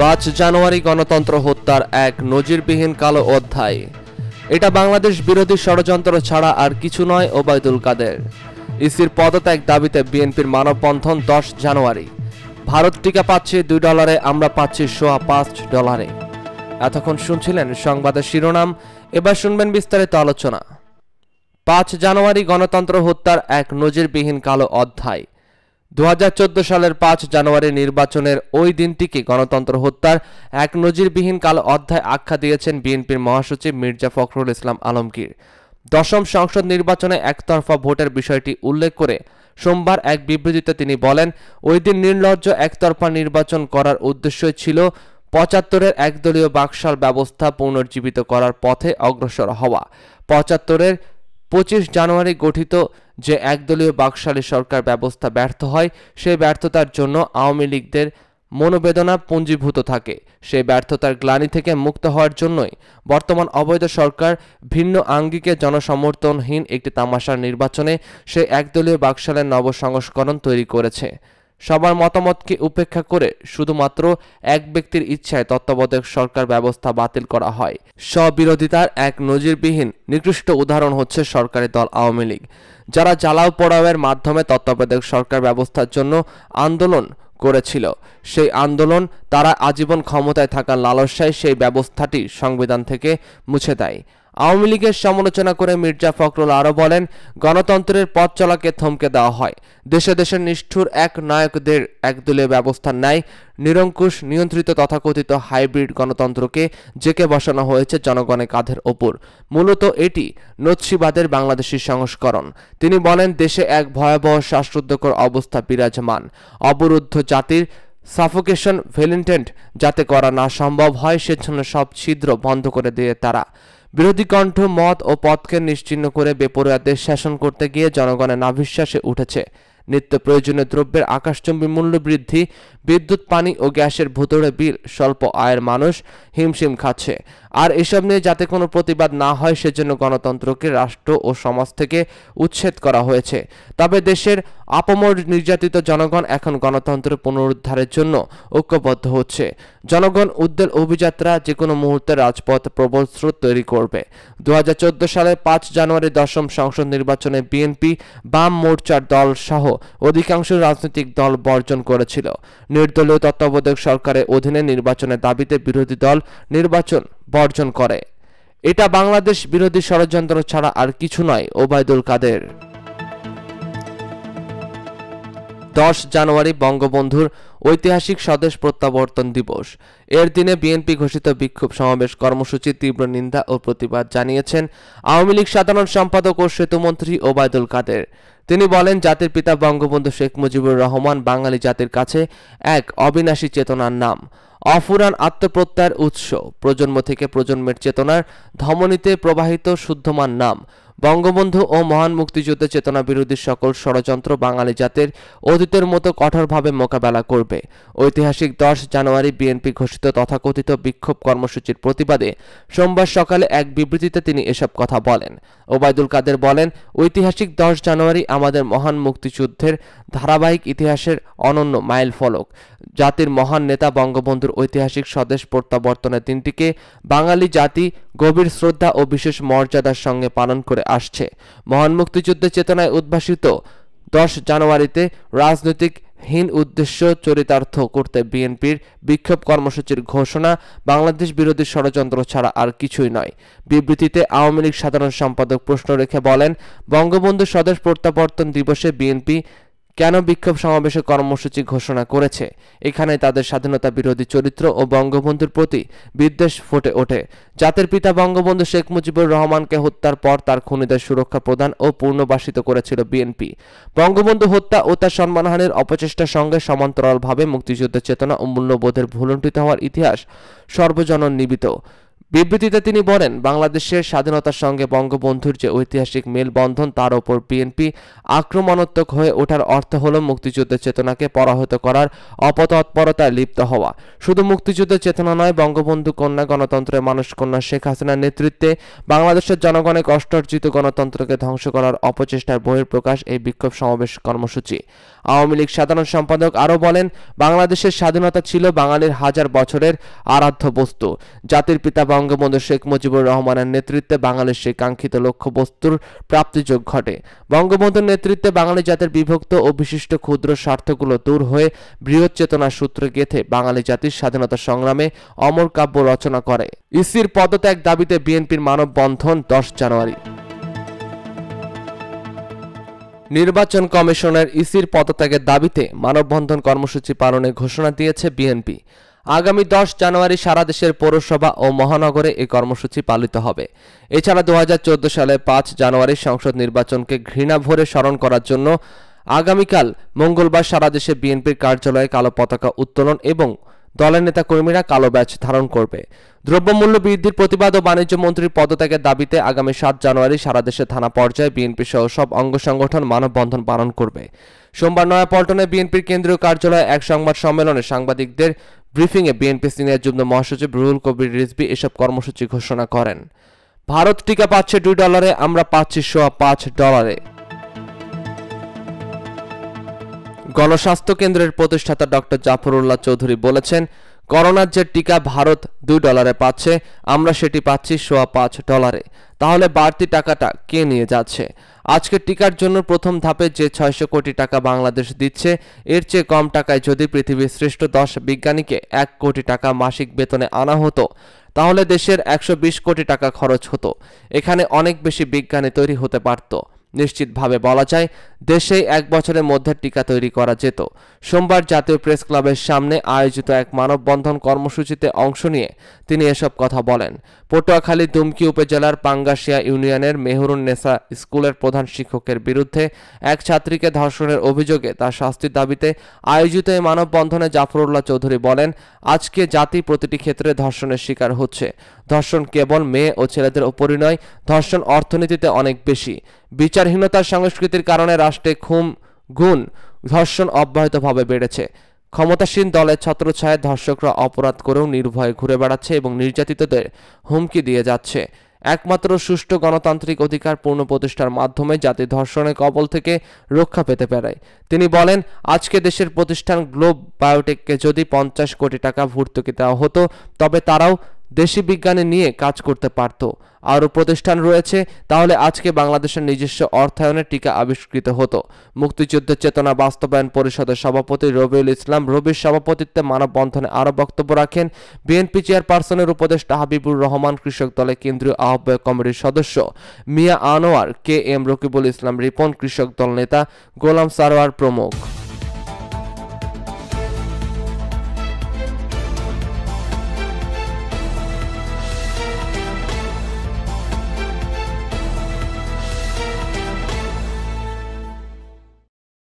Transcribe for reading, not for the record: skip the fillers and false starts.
5 জানুয়ারি গণতন্ত্র হত্যার এক নজিরবিহীন কালো অধ্যায়। এটা বাংলাদেশ বিরোধী ষড়যন্ত্র ছাড়া আর কিছু নয়। ওবায়দুল কাদের। ইসির পদত্যাগ দাবিতে বিএনপির মানববন্ধন 10 জানুয়ারি। ভারত টিকা পাচ্ছে $2, আমরা পাচ্ছি $5। এতক্ষণ শুনছিলেন সংবাদের শিরোনাম, এবার শুনবেন বিস্তারিত আলোচনা। 5 জানুয়ারি গণতন্ত্র হত্যার এক নজিরবিহীন কালো অধ্যায়। 2014 সালের 5 জানুয়ারি নির্বাচনের ওই দিনটিকে গণতন্ত্র হত্যার এক নজিরবিহীন কালো অধ্যায় আখ্যা দিয়েছেন বিএনপির মহাসচিব মির্জা ফখরুল ইসলাম আলমগীর। দশম সংসদ নির্বাচনে একতরফা ভোটের বিষয়টি উল্লেখ করে সোমবার এক বিবৃতিতে তিনি বলেন, ওই দিন নির্লজ্জ একতরফা নির্বাচন করার উদ্দেশ্যই ছিল 75-এর একদলীয় বাকশাল ব্যবস্থা পুনর্জীবিত করার পথে অগ্রসর হওয়া। 75-এর 25 জানুয়ারি গঠিত যে একদলীয় বাকশালী সরকার ব্যবস্থা ব্যর্থ হয়, সেই ব্যর্থতার জন্য আওয়ামী লীগদের মনোবেদনা পুঞ্জীভূত থাকে। সেই ব্যর্থতার গ্লানি থেকে মুক্ত হওয়ার জন্যই বর্তমান অবৈধ সরকার ভিন্ন আঙ্গিকে জনসমর্থনহীন একটি তামাশার নির্বাচনে সেই একদলীয় বাকশালের নবসংস্করণ তৈরি করেছে। সবার মতামতকে উপেক্ষা করে শুধুমাত্র এক ব্যক্তির ইচ্ছায় তত্ত্বাবধায়ক সরকার ব্যবস্থা বাতিল করা হয়। স্ববিরোধিতার এক নজিরবিহীন নিকৃষ্ট উদাহরণ হচ্ছে সরকারি দল আওয়ামী লীগ, যারা জ্বালাও পোড়াওয়ের মাধ্যমে তত্ত্বাবধায়ক সরকার ব্যবস্থার জন্য আন্দোলন করেছিল। সেই আন্দোলন তারা আজীবন ক্ষমতায় থাকার লালসায় সেই ব্যবস্থাটি সংবিধান থেকে মুছে দেয়। আওয়ামী লীগের সমালোচনা করে মির্জা ফখরুল আরও বলেন, গণতন্ত্রের পথ চলাকে থমকে দেওয়া হয়। দেশে দেশে নিষ্ঠুর এক নায়কদের একদলীয় ব্যবস্থার ন্যায় নিরঙ্কুশ নিয়ন্ত্রিত তথাকথিত হাইব্রিড গণতন্ত্রকে জেকে বসানো হয়েছে জনগণের কাঁধের ওপর। মূলত এটি নৎসিবাদের বাংলাদেশী সংস্করণ। তিনি বলেন, দেশে এক ভয়াবহ শ্বাসরুদ্ধকর অবস্থা বিরাজমান। অবরুদ্ধ জাতির সাফোকেশন ভেলিন্টেন্ট যাতে করা না সম্ভব হয়, সেজন্য সব ছিদ্র বন্ধ করে দিয়ে তারা বিরোধী কণ্ঠ, মত ও পথকে নিশ্চিহ্ন করে বেপরোয়া দেশ শাসন করতে গিয়ে জনগণের নাভিশ্বাসে উঠেছে। নিত্য প্রয়োজনীয় দ্রব্যের আকাশচুম্বী মূল্য বৃদ্ধি, বিদ্যুৎ, পানি ও গ্যাসের ভুতুড়ে বিল স্বল্প আয়ের মানুষ হিমশিম খাচ্ছে। আর এসব নিয়ে যাতে কোনো প্রতিবাদ না হয়, সেজন্য গণতন্ত্রকে রাষ্ট্র ও সমাজ থেকে উচ্ছেদ করা হয়েছে। তবে দেশের আপামর নির্যাতিত জনগণ এখন গণতন্ত্রের পুনরুদ্ধারের জন্য ঐক্যবদ্ধ হচ্ছে। জনগণ উদ্বেল অভিযাত্রা যে কোনো মুহূর্তে রাজপথ প্রবল স্রোত তৈরি করবে। 2014 সালের 5 জানুয়ারি দশম সংসদ নির্বাচনে বিএনপি, বাম মোর্চার দল সহ অধিকাংশ রাজনৈতিক দল বর্জন করেছিল। নির্দলীয় তত্ত্বাবধায়ক সরকারের অধীনে নির্বাচনের দাবিতে বিরোধী দল নির্বাচন বর্জন করে। এটা বাংলাদেশ বিরোধী ষড়যন্ত্র ছাড়া আর কিছু নয়। ওবায়দুল কাদের। 10 জানুয়ারি বঙ্গবন্ধুর ঐতিহাসিক স্বদেশ প্রত্যাবর্তন দিবস। এর দিনে বিএনপি ঘোষিত বিক্ষোভ সমাবেশ কর্মসূচির তীব্র নিন্দা ও প্রতিবাদ জানিয়েছেন আওয়ামী লীগ সাধারণ সম্পাদক ও সেতুমন্ত্রী ওবায়দুল কাদের। তিনি বলেন, জাতির পিতা বঙ্গবন্ধু শেখ মুজিবুর রহমান বাঙালি জাতির কাছে এক অবিনাশী চেতনার নাম, অফুরান আত্মপ্রত্যয়ের উৎস, প্রজন্ম থেকে প্রজন্মের চেতনার ধমনীতে প্রবাহিত শুদ্ধমান নাম। বঙ্গবন্ধু ও মহান মুক্তিযুদ্ধের চেতনা বিরোধী সকল ষড়যন্ত্র বাঙালি জাতির অতীতের মতো কঠোরভাবে মোকাবেলা করবে। ঐতিহাসিক 10 জানুয়ারি বিএনপি ঘোষিত তথাকথিত বিক্ষোভ কর্মসূচির প্রতিবাদে সোমবার সকালে এক বিবৃতিতে তিনি এসব কথা বলেন। ওবায়দুল কাদের বলেন, ঐতিহাসিক 10 জানুয়ারি আমাদের মহান মুক্তিযুদ্ধের ধারাবাহিক ইতিহাসের অনন্য মাইল ফলক। জাতির মহান নেতা বঙ্গবন্ধুর ঐতিহাসিক স্বদেশ প্রত্যাবর্তনের দিনটিকে বাঙালি জাতি গভীর শ্রদ্ধা ও বিশেষ মর্যাদার সঙ্গে পালন করে আসছে। মহান মুক্তিযুদ্ধের চেতনায় উদ্ভাসিত 10 জানুয়ারিতে রাজনৈতিক হীন উদ্দেশ্য চরিতার্থ করতে বিএনপির বিক্ষোভ কর্মসূচির ঘোষণা বাংলাদেশ বিরোধী ষড়যন্ত্র ছাড়া আর কিছুই নয়। বিবৃতিতে আওয়ামী লীগ সাধারণ সম্পাদক প্রশ্ন রেখে বলেন, বঙ্গবন্ধু স্বদেশ প্রত্যাবর্তন দিবসে বিএনপি কেন বিক্ষোভ সমাবেশের কর্মসূচি ঘোষণা করেছে? এখানে তাদের স্বাধীনতা বিরোধী চরিত্র ও বঙ্গবন্ধুর প্রতি বিদ্বেষ ফুটে ওঠে। জাতির পিতা বঙ্গবন্ধু শেখ মুজিবুর রহমানকে হত্যার পর তার খুনিদের সুরক্ষা প্রদান ও পুনর্বাসিত করেছিল বিএনপি। বঙ্গবন্ধু হত্যা ও তার সম্মানহানির অপচেষ্টার সঙ্গে সমান্তরালভাবে মুক্তিযুদ্ধের চেতনা ও মূল্যবোধের ভুলুণ্ঠিত হওয়ার ইতিহাস সর্বজননিবিদিত। বিবৃতিতে তিনি বলেন, বাংলাদেশের স্বাধীনতার সঙ্গে বঙ্গবন্ধুর যে ঐতিহাসিক মেলবন্ধন তার ওপর বিএনপি আক্রমণাত্মক হয়ে ওঠার অর্থ হল মুক্তিযুদ্ধের চেতনাকে পরাহত করার অপতৎপরতায় লিপ্ত হওয়া। শুধু মুক্তিযুদ্ধের চেতনা নয়, বঙ্গবন্ধু কন্যা গণতন্ত্রের মানুষ কন্যা শেখ হাসিনার নেতৃত্বে বাংলাদেশের জনগণের কষ্টার্জিত গণতন্ত্রকে ধ্বংস করার অপচেষ্টার বহিঃপ্রকাশ এই বিক্ষোভ সমাবেশ কর্মসূচি। আওয়ামী লীগ সাধারণ সম্পাদক আরও বলেন, বাংলাদেশের স্বাধীনতা ছিল বাঙালির হাজার বছরের আরাধ্য বস্তু। জাতির পিতা বঙ্গবন্ধু শেখ মুজিবুর রহমানের নেতৃত্বে বাঙালির সেই কাঙ্ক্ষিত লক্ষ্যবস্তুর প্রাপ্তিযোগ ঘটে। বঙ্গবন্ধুর নেতৃত্বে বাঙালি জাতির বিভক্ত ও বিশিষ্ট ক্ষুদ্র স্বার্থগুলো দূর হয়ে বৃহৎ চেতনার সূত্র গেঁথে বাঙালি জাতির স্বাধীনতা সংগ্রামে অমর কাব্য রচনা করে। ইসির পদত্যাগ দাবিতে বিএনপির মানববন্ধন 10 জানুয়ারি। নির্বাচন কমিশনের ইসির পদত্যাগের দাবিতে মানববন্ধন কর্মসূচি পালনের ঘোষণা দিয়েছে বিএনপি। আগামী 10 জানুয়ারি সারা দেশের পৌরসভা ও মহানগরে এই কর্মসূচি পালিত হবে। এছাড়া 2014 সালে 5 জানুয়ারি সংসদ নির্বাচনকে ঘৃণা ভরে স্মরণ করার জন্য আগামীকাল মঙ্গলবার সারা দেশে বিএনপির কার্যালয়ে কালো পতাকা উত্তোলন এবং দলের নেতাকর্মীরা কালো ব্যাজ ধারণ করবে। দ্রব্যমূল্য বৃদ্ধির প্রতিবাদ ও বাণিজ্য মন্ত্রীর পদত্যাগের দাবিতে আগামী 7 জানুয়ারি সারা দেশে থানা পর্যায়ে বিএনপি সহ সব অঙ্গ সংগঠন মানববন্ধন পালন করবে। সোমবার নয়াপল্টনে বিএনপির কেন্দ্রীয় কার্যালয়ে এক সংবাদ সম্মেলনে সাংবাদিকদের ব্রিফিংয়ে বিএনপি সিনিয়র যুগ্ম মহাসচিব রুহুল কবির রিজভী এসব কর্মসূচি ঘোষণা করেন। ভারত টিকা পাচ্ছে $2, আমরা পাচ্ছি $5। গণস্বাস্থ্য কেন্দ্রের প্রতিষ্ঠাতা ডক্টর জাফরুল্লাহ চৌধুরী বলেছেন, করোনার যে টিকা ভারত $2 পাচ্ছে, আমরা সেটি পাচ্ছি $5। তাহলে বাড়তি টাকাটা কে নিয়ে যাচ্ছে? আজকে টিকার জন্য প্রথম ধাপে যে 600 কোটি টাকা বাংলাদেশ দিচ্ছে, এর চেয়ে কম টাকায় যদি পৃথিবীর শ্রেষ্ঠ 10 বিজ্ঞানীকে 1 কোটি টাকা মাসিক বেতনে আনা হতো, তাহলে দেশের 120 কোটি টাকা খরচ হতো। এখানে অনেক বেশি বিজ্ঞানী তৈরি হতে পারত। নিশ্চিতভাবে বলা যায়, দেশেই 1 বছরের মধ্যে টিকা তৈরি করা যেত। সোমবার জাতীয় প্রেস ক্লাবের সামনে আয়োজিত এক মানববন্ধন কর্মসূচিতে অংশ নিয়ে তিনি এসব কথা বলেন। পটুয়াখালী দুমকি উপজেলার পাঙ্গাশিয়া ইউনিয়নের মেহরুন নেসা স্কুলের প্রধান শিক্ষকের বিরুদ্ধে এক ছাত্রীকে ধর্ষণের অভিযোগে তার শাস্তির দাবিতে আয়োজিত এই মানববন্ধনে জাফরুল্লাহ চৌধুরী বলেন, আজকে জাতি প্রতিটি ক্ষেত্রে ধর্ষণের শিকার হচ্ছে। ধর্ষণ কেবল মেয়ে ও ছেলেদের উপরই নয়, ধর্ষণ অর্থনীতিতে অনেক বেশি। বিচারহীনতার সংস্কৃতির কারণে রাষ্ট্রে খুন, গুণ, ধর্ষণ অব্যাহতভাবে বেড়েছে। ক্ষমতাসীন দলের ছত্রছায়ায় ধর্ষকরা অপরাধ করেও নির্ভয়ে ঘুরে বেড়াচ্ছে এবং নির্যাতিতদের হুমকি দিয়ে যাচ্ছে। একমাত্র সুষ্ঠু গণতান্ত্রিক অধিকার পূর্ণ প্রতিষ্ঠার মাধ্যমে জাতি ধর্ষণের কবল থেকে রক্ষা পেতে পারে। তিনি বলেন, আজকে দেশের প্রতিষ্ঠান গ্লোব বায়োটেককে যদি 50 কোটি টাকা ভর্তুকি দেওয়া হতো, তবে তারাও দেশি বিজ্ঞানী নিয়ে কাজ করতে পারত। আরও প্রতিষ্ঠান রয়েছে, তাহলে আজকে বাংলাদেশের নিজস্ব অর্থায়নে টিকা আবিষ্কৃত হতো। মুক্তিযুদ্ধের চেতনা বাস্তবায়ন পরিষদের সভাপতি রবিউল ইসলাম রবির সভাপতিত্বে মানববন্ধনে আরও বক্তব্য রাখেন বিএনপি চেয়ারপারসনের উপদেষ্টা হাবিবুর রহমান, কৃষক দলের কেন্দ্রীয় আহ্বায়ক কমিটির সদস্য মিয়া আনোয়ার, কে এম রকিবুল ইসলাম রিপন, কৃষক দল নেতা গোলাম সারোয়ার প্রমুখ।